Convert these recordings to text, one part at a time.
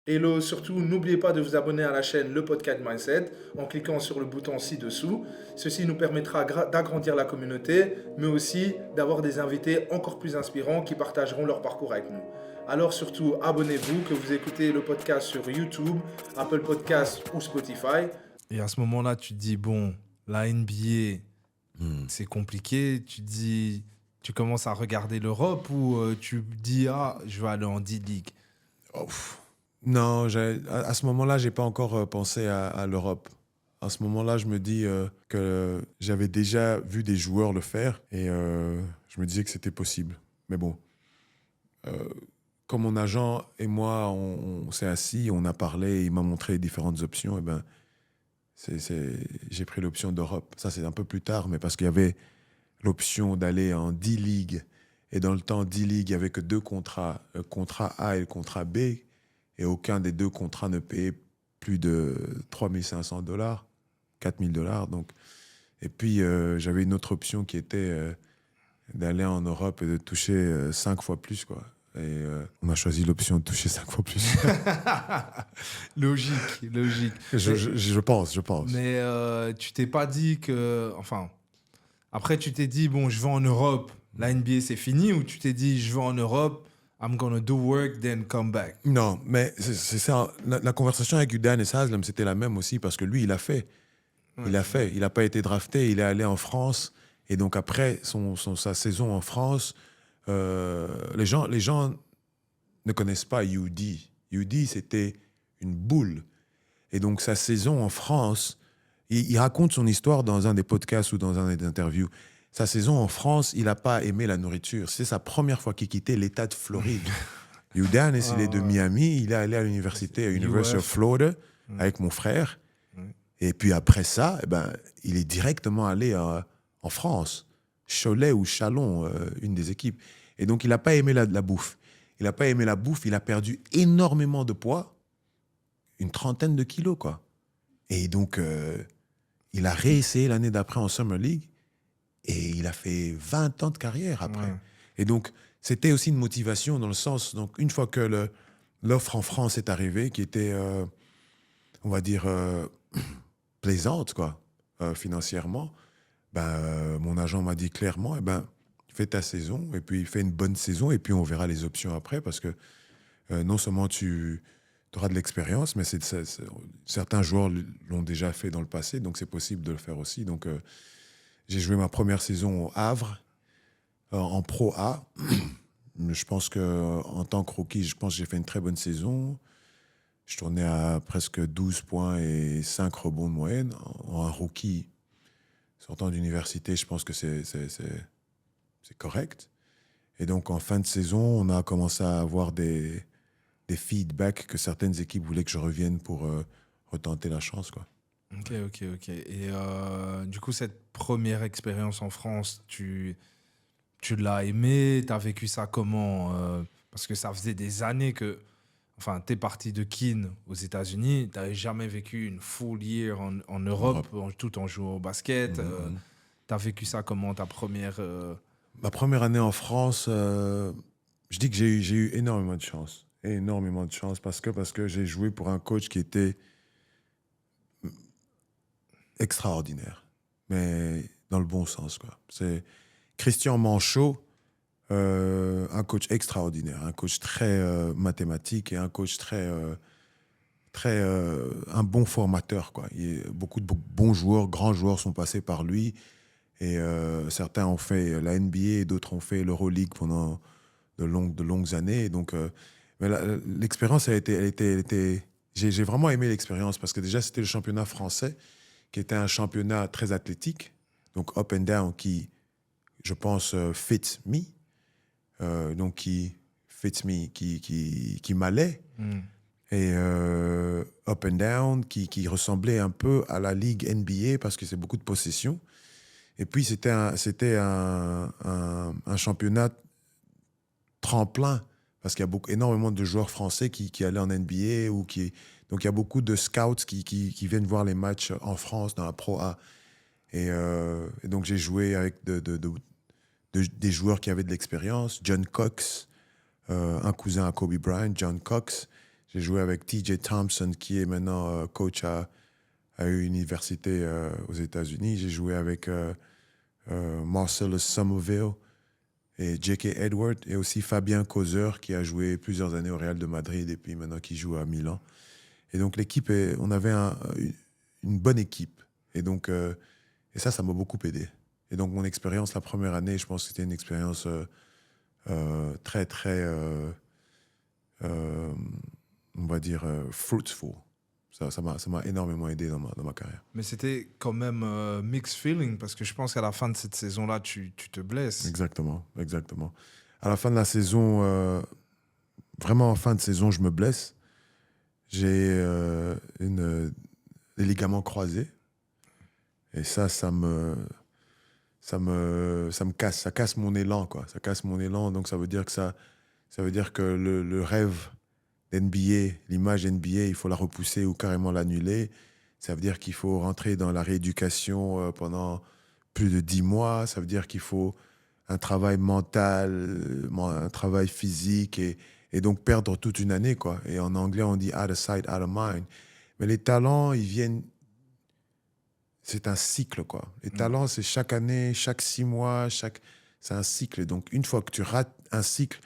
Hello, surtout n'oubliez pas de vous abonner à la chaîne Le Podcast Mindset en cliquant sur le bouton ci-dessous. Ceci nous permettra d'agrandir la communauté, mais aussi d'avoir des invités encore plus inspirants qui partageront leur parcours avec nous. Alors surtout, abonnez-vous, que vous écoutez le podcast sur YouTube, Apple Podcasts ou Spotify. Et à ce moment-là, tu te dis, bon, la NBA, c'est compliqué. Tu commences à regarder l'Europe ou tu dis, ah, je vais aller en D-League. Oh, non, à ce moment-là, j'ai pas encore pensé à l'Europe. À ce moment-là, je me dis que j'avais déjà vu des joueurs le faire et je me disais que c'était possible. Mais bon, comme mon agent et moi, on s'est assis, on a parlé, il m'a montré les différentes options, et ben, j'ai pris l'option d'Europe. Ça, c'est un peu plus tard, mais parce qu'il y avait l'option d'aller en D-League. Et dans le temps, D-League, il n'y avait que deux contrats, le contrat A et le contrat B. Et aucun des deux contrats ne payait plus de 3 500 $, 4 000 $. Donc. Et puis, j'avais une autre option qui était d'aller en Europe et de toucher 5 fois plus, quoi. Et on a choisi l'option de toucher 5 fois plus. Logique. Je pense. Mais tu t'es pas dit que... Enfin, après, tu t'es dit, bon, je vais en Europe, la NBA, c'est fini, ou tu t'es dit, je vais en Europe, I'm gonna do work, then come back. Non, mais c'est ça. La conversation avec Udonis Haslem, c'était la même aussi, parce que lui, il a fait. Ouais, Il a fait. Il n'a pas été drafté, il est allé en France. Et donc, après sa saison en France, les gens ne connaissent pas UD. UD, c'était une boule. Et donc, sa saison en France, il raconte son histoire dans un des podcasts ou dans un des interviews. Sa saison en France, il n'a pas aimé la nourriture. C'est sa première fois qu'il quittait l'État de Floride. Udonis, il est de Miami. Il est allé à l'université, à University of Florida, avec mon frère. Et puis après ça, eh ben, il est directement allé en France. Cholet ou Chalon, une des équipes. Et donc, il n'a pas aimé la bouffe. Il n'a pas aimé la bouffe. Il a perdu énormément de poids. Une 30aine de kilos, quoi. Et donc, il a réessayé l'année d'après en Summer League. Et il a fait 20 ans de carrière après. Ouais. Et donc, c'était aussi une motivation dans le sens... Donc, une fois que l'offre en France est arrivée, qui était, on va dire, plaisante, quoi, financièrement, ben, mon agent m'a dit clairement, eh ben, fais ta saison, et puis fais une bonne saison, et puis on verra les options après, parce que non seulement tu auras de l'expérience, mais certains joueurs l'ont déjà fait dans le passé, donc c'est possible de le faire aussi. Donc, j'ai joué ma première saison au Havre, en Pro A. Je pense qu'en tant que rookie, je pense que j'ai fait une très bonne saison. Je tournais à presque 12 points et 5 rebonds de moyenne. En un rookie sortant d'université, je pense que c'est correct. Et donc, en fin de saison, on a commencé à avoir des feedbacks que certaines équipes voulaient que je revienne pour retenter la chance, quoi. Ok. Et du coup, cette première expérience en France, tu l'as aimé? T'as vécu ça comment? Parce que ça faisait des années que... Enfin, t'es parti de Keene aux États-Unis, t'avais jamais vécu une full year en Europe, tout en jouant au basket. T'as vécu ça comment, ta première... Ma première année en France, je dis que j'ai eu énormément de chance. Énormément de chance parce que j'ai joué pour un coach qui était extraordinaire, mais dans le bon sens, quoi. C'est Christian Manchot, un coach extraordinaire, un coach très mathématique et un coach un bon formateur, quoi. Beaucoup de bons joueurs, grands joueurs sont passés par lui et certains ont fait la NBA et d'autres ont fait l'Euroleague pendant de longues années. Et donc, mais l'expérience, j'ai vraiment aimé l'expérience parce que déjà, c'était le championnat français qui était un championnat très athlétique, donc up and down, qui, je pense, fits me, donc qui fits me, qui m'allait, et up and down, qui ressemblait un peu à la ligue NBA parce que c'est beaucoup de possession. Et puis, c'était un championnat tremplin parce qu'il y a énormément de joueurs français qui allaient en NBA donc il y a beaucoup de scouts qui viennent voir les matchs en France dans la Pro A. Et donc j'ai joué avec des joueurs qui avaient de l'expérience. John Cox, un cousin à Kobe Bryant, John Cox. J'ai joué avec TJ Thompson, qui est maintenant coach à une université aux États-Unis. J'ai joué avec Marcellus Somerville et J.K. Edwards, et aussi Fabien Causeur, qui a joué plusieurs années au Real de Madrid et puis maintenant qui joue à Milan. Et donc l'équipe, on avait une bonne équipe. Et donc, et ça m'a beaucoup aidé. Et donc mon expérience la première année, je pense que c'était une expérience très, très, on va dire, fruitful. Ça m'a énormément aidé dans ma carrière. Mais c'était quand même mixed feeling, parce que je pense qu'à la fin de cette saison-là, tu te blesses. Exactement. À la fin de la saison, vraiment en fin de saison, je me blesse. J'ai les ligaments croisés. Et ça me casse. Ça casse mon élan, quoi. Ça casse mon élan. Donc ça veut dire que le rêve d'NBA, l'image NBA, il faut la repousser ou carrément l'annuler. Ça veut dire qu'il faut rentrer dans la rééducation pendant plus de 10 mois. Ça veut dire qu'il faut un travail mental, un travail physique et donc perdre toute une année, quoi. Et en anglais, on dit out of sight, out of mind. Mais les talents, ils viennent... C'est un cycle, quoi. Les talents, c'est chaque année, chaque 6 mois, c'est un cycle. Donc, une fois que tu rates un cycle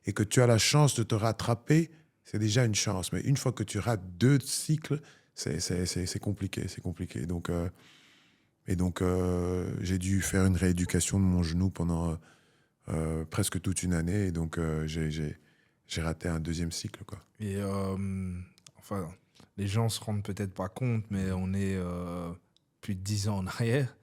et que tu as la chance de te rattraper, c'est déjà une chance. Mais une fois que tu rates 2 cycles, c'est compliqué. C'est compliqué. Donc, j'ai dû faire une rééducation de mon genou pendant presque toute une année. Et donc, j'ai raté un 2e cycle, quoi. Et enfin, les gens se rendent peut-être pas compte, mais on est plus de 10 ans en arrière.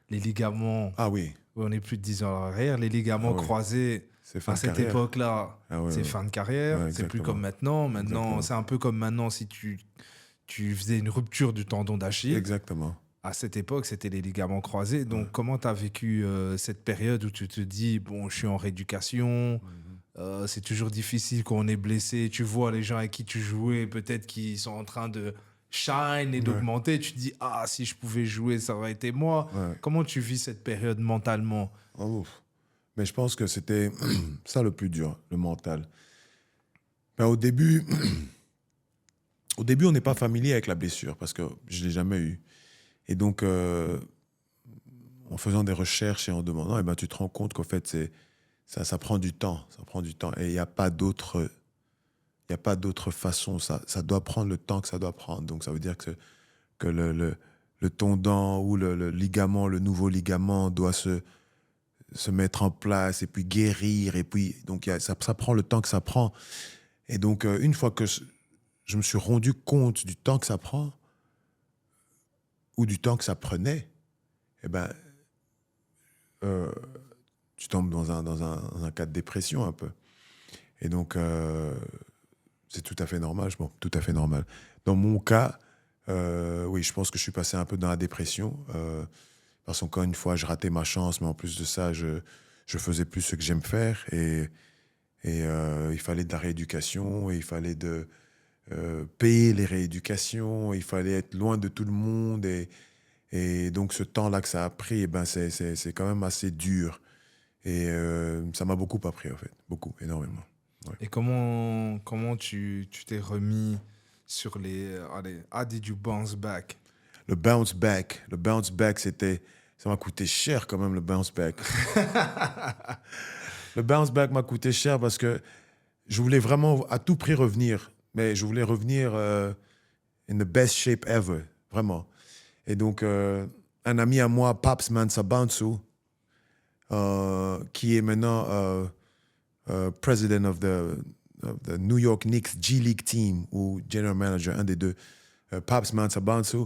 Les ligaments... Ah oui. On est plus de 10 ans en arrière. Les ligaments croisés, à cette époque-là, c'est fin de carrière. Ouais, c'est plus comme maintenant. Maintenant, c'est un peu comme maintenant si tu faisais une rupture du tendon d'Achille. Exactement. À cette époque, c'était les ligaments croisés. Donc, comment tu as vécu cette période où tu te dis, bon, je suis en rééducation, c'est toujours difficile quand on est blessé. Tu vois les gens avec qui tu jouais, peut-être qui sont en train de shine et d'augmenter. Tu te dis, ah, si je pouvais jouer, ça aurait été moi. Ouais. Comment tu vis cette période mentalement? Mais je pense que c'était ça le plus dur, le mental. Ben, au début, on n'est pas familier avec la blessure parce que je ne l'ai jamais eu. Et donc, en faisant des recherches et en demandant, eh ben, tu te rends compte qu'en fait, ça prend du temps. Ça prend du temps. Et il n'y a pas d'autre façon. Ça doit prendre le temps que ça doit prendre. Donc, ça veut dire que le tendon ou le ligament, le nouveau ligament doit se mettre en place et puis guérir. Et puis, donc, ça prend le temps que ça prend. Et donc, une fois que je me suis rendu compte du temps que ça prend, ou du temps que ça prenait, eh ben, tu tombes dans un cas de dépression un peu. Et donc, c'est tout à fait normal. Tout à fait normal. Dans mon cas, oui, je pense que je suis passé un peu dans la dépression. Parce qu'encore une fois, je ratais ma chance, mais en plus de ça, je faisais plus ce que j'aime faire. Et il fallait de la rééducation, et il fallait payer les rééducations, il fallait être loin de tout le monde. Et donc, ce temps-là que ça a pris, eh ben, c'est quand même assez dur. Et ça m'a beaucoup appris, en fait. Beaucoup, énormément. Ouais. Et comment tu t'es remis sur les... How did you bounce back? Le bounce back, ça m'a coûté cher quand même, le bounce back. Le bounce back m'a coûté cher parce que je voulais vraiment à tout prix revenir. Mais je voulais revenir in the best shape ever, vraiment. Et donc, un ami à moi, Paps Mansa Bansu, qui est maintenant president of the New York Knicks G-League team, ou general manager, un des deux, Paps Mansa Bansu,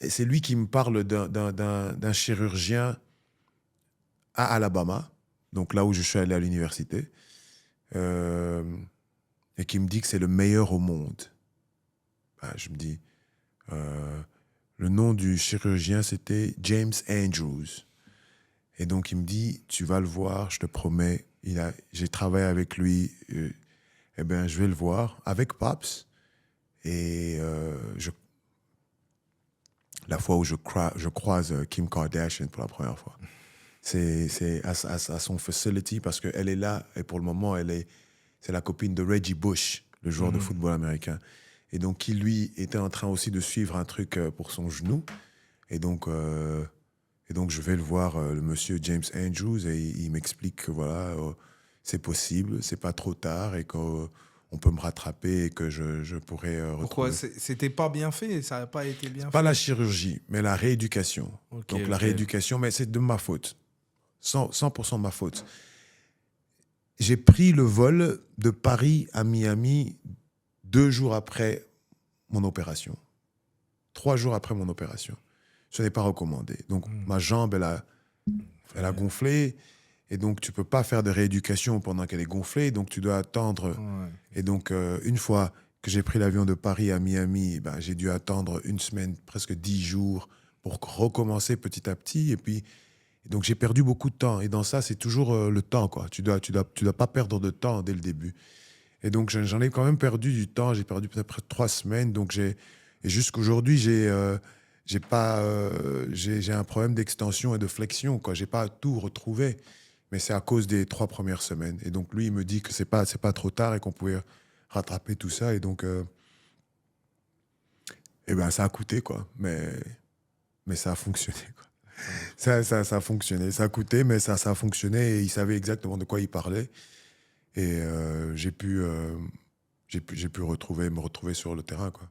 c'est lui qui me parle d'un chirurgien à Alabama, donc là où je suis allé à l'université, et qui me dit que c'est le meilleur au monde. Ben, je me dis, le nom du chirurgien, c'était James Andrews. Et donc, il me dit, tu vas le voir, je te promets. J'ai travaillé avec lui. Eh bien, je vais le voir avec Paps. Et la fois où je croise Kim Kardashian pour la première fois, c'est à son facility, parce qu'elle est là, et pour le moment, c'est la copine de Reggie Bush, le joueur de football américain. Et donc, qui, lui, était en train aussi de suivre un truc pour son genou. Et donc, je vais le voir, le monsieur James Andrews, et il m'explique que voilà, c'est possible, c'est pas trop tard, et qu'on peut me rattraper et que je pourrais Pourquoi retrouver. c'était pas bien fait? Ça n'a pas été bien fait? Pas la chirurgie, mais la rééducation. Ok, Donc, la ok. rééducation, mais c'est de ma faute. 100% de ma faute. J'ai pris le vol de Paris à Miami 2 jours après mon opération. 3 jours après mon opération. Je n'ai pas recommandé. Donc, ma jambe, elle a gonflé. Et donc, tu ne peux pas faire de rééducation pendant qu'elle est gonflée. Donc, tu dois attendre. Ouais. Et donc, une fois que j'ai pris l'avion de Paris à Miami, ben, j'ai dû attendre 1 semaine, presque 10 jours pour recommencer petit à petit. Et puis, donc, j'ai perdu beaucoup de temps. Et dans ça, c'est toujours le temps, quoi. Tu dois pas perdre de temps dès le début. Et donc, j'en ai quand même perdu du temps. J'ai perdu peut-être 3 semaines. Donc, et jusqu'aujourd'hui, j'ai un problème d'extension et de flexion, quoi. J'ai pas tout retrouvé. Mais c'est à cause des 3 premières semaines. Et donc, lui, il me dit que c'est pas trop tard et qu'on pouvait rattraper tout ça. Et donc, ça a coûté, quoi. Mais ça a fonctionné, quoi. Ça a fonctionné. Ça a coûté, mais ça a fonctionné. Et il savait exactement de quoi il parlait. Et j'ai pu me retrouver sur le terrain, quoi.